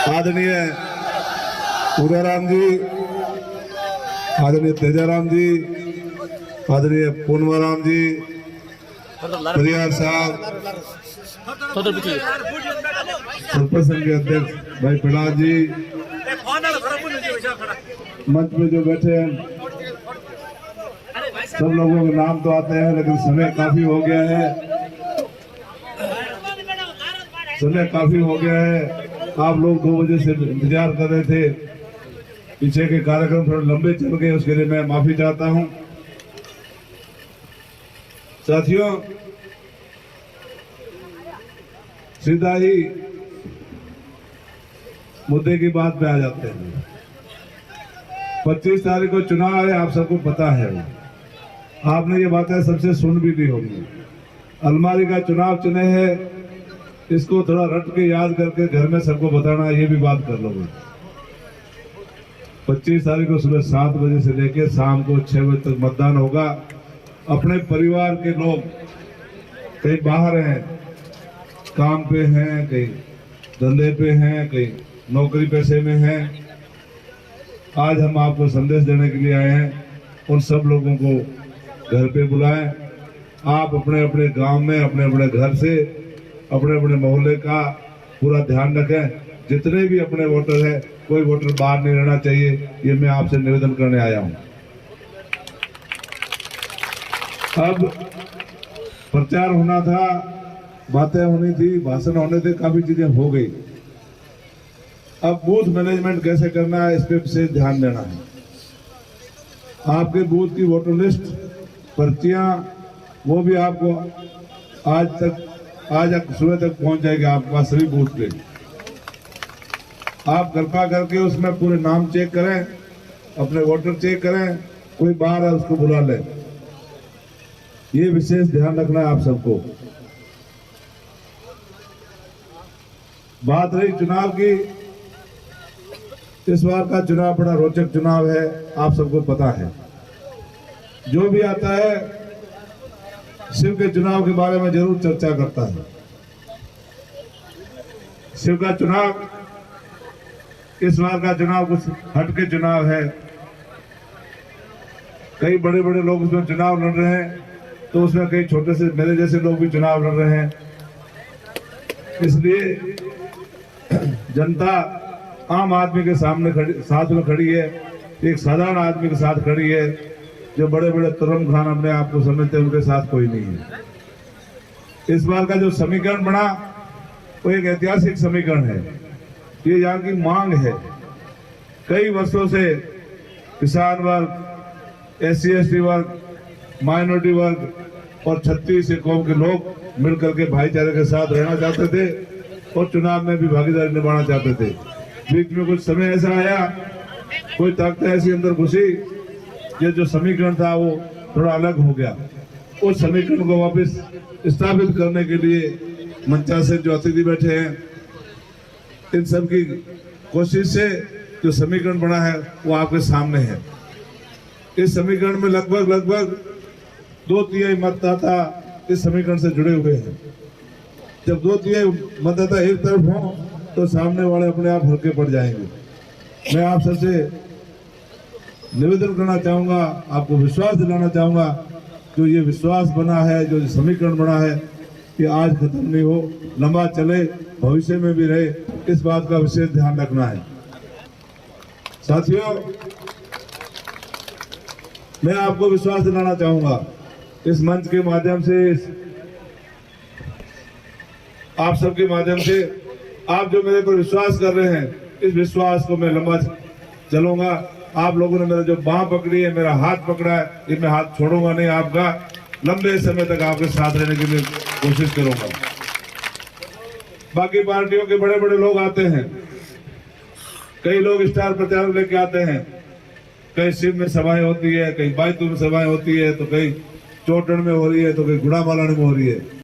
आदरणीय उदयराम जी, आदरणीय तेजाराम जी, आदरणीय पूर्णवाराम जी, परियार साहब, सरपंच संघ के अध्यक्ष भाई प्रहलाद जी, मंच में जो बैठे हैं सब लोगों के नाम तो आते हैं, लेकिन समय काफी हो गया है, समय काफी हो गया है। आप लोग 2 बजे से इंतजार कर रहे थे, पीछे के कार्यक्रम थोड़े लंबे चल गए, उसके लिए मैं माफी चाहता हूं। साथियों, सीधा ही मुद्दे की बात पे आ जाते हैं। 25 तारीख को चुनाव है, आप सबको पता है। आपने ये बातें सबसे सुन भी ली होंगी। अलमारी का चुनाव चुने हैं, इसको थोड़ा रट के याद करके घर में सबको बताना, ये भी बात कर लोगे। 25 तारीख को सुबह 7 बजे से लेकर शाम को 6 बजे तक मतदान होगा। अपने परिवार के लोग कहीं बाहर हैं, काम पे हैं, कहीं धंधे पे हैं, कहीं नौकरी पेशे में हैं। आज हम आपको संदेश देने के लिए आए हैं। उन सब लोगों को घर पे बुलाएं। आप अपने अपने गांव में, अपने अपने घर से, अपने अपने मोहल्ले का पूरा ध्यान रखें। जितने भी अपने वोटर हैं, कोई वोटर बाहर नहीं रहना चाहिए, ये मैं आपसे निवेदन करने आया हूं। अब प्रचार होना था, बातें होनी थी, भाषण होने थे, काफी चीजें हो गई। अब बूथ मैनेजमेंट कैसे करना है, इस पे विशेष ध्यान देना है। आपके बूथ की वोटर लिस्ट, पर्चियां, वो भी आपको आज सुबह तक पहुंच जाएगी आपके पास सभी बूथ पे। आप कृपा करके उसमें पूरे नाम चेक करें, अपने वोटर चेक करें, कोई बाहर है उसको बुला लें। ये विशेष ध्यान रखना है आप सबको। बात रही चुनाव की, इस बार का चुनाव बड़ा रोचक चुनाव है, आप सबको पता है। जो भी आता है शिव के चुनाव के बारे में जरूर चर्चा करता है। शिव का चुनाव, इस बार का चुनाव कुछ हटके चुनाव है। कई बड़े बड़े लोग उसमें चुनाव लड़ रहे हैं, तो उसमें कई छोटे से मेरे जैसे लोग भी चुनाव लड़ रहे हैं। इसलिए जनता आम आदमी के सामने साथ में खड़ी है, एक साधारण आदमी के साथ खड़ी है। जो बड़े बड़े तुरम खान अपने आप को समझते हैं, उनके साथ कोई नहीं है। इस बार का जो समीकरण बना, वो एक ऐतिहासिक समीकरण है। ये यहाँ की मांग है। कई वर्षों से किसान वर्ग, SC ST वर्ग, माइनॉरिटी वर्ग और 36 कौम के लोग मिलकर के भाईचारे के साथ रहना चाहते थे और चुनाव में भी भागीदारी निभाना चाहते थे। बीच में कुछ समय ऐसा आया, कोई ताकत ऐसी अंदर घुसी, ये जो समीकरण था वो थोड़ा अलग हो गया। उस समीकरण को वापस स्थापित करने के लिए मंचा से जो अतिथि बैठे हैं, इन सब की कोशिश से जो समीकरण बना है वो आपके सामने है। इस समीकरण में लगभग 2/3 मतदाता इस समीकरण से जुड़े हुए हैं। जब 2/3 मतदाता एक तरफ हो, तो सामने वाले अपने आप हल्के पड़ जाएंगे। मैं आप सबसे निवेदन करना चाहूंगा, आपको विश्वास दिलाना चाहूंगा, जो ये विश्वास बना है, जो समीकरण बना है, कि आज खत्म नहीं हो, लंबा चले, भविष्य में भी रहे, इस बात का विशेष ध्यान रखना है। साथियों, मैं आपको विश्वास दिलाना चाहूंगा, इस मंच के माध्यम से, आप सबके माध्यम से, आप जो मेरे पर विश्वास कर रहे हैं, इस विश्वास को मैं लंबा चलूंगा। आप लोगों ने मेरा जो बांह पकड़ी है, मेरा हाथ पकड़ा है, ये मैं हाथ छोड़ूंगा नहीं आपका। लंबे समय तक आपके साथ रहने की मैं कोशिश करूंगा। बाकी पार्टियों के बड़े बड़े लोग आते हैं, कई लोग स्टार प्रचारक लेके आते हैं। कहीं शिव में सभाएं होती है, कहीं बायतू में सभाएं होती है, तो कहीं चोटन में हो रही है, तो कहीं गुड़ामालानी में हो रही है।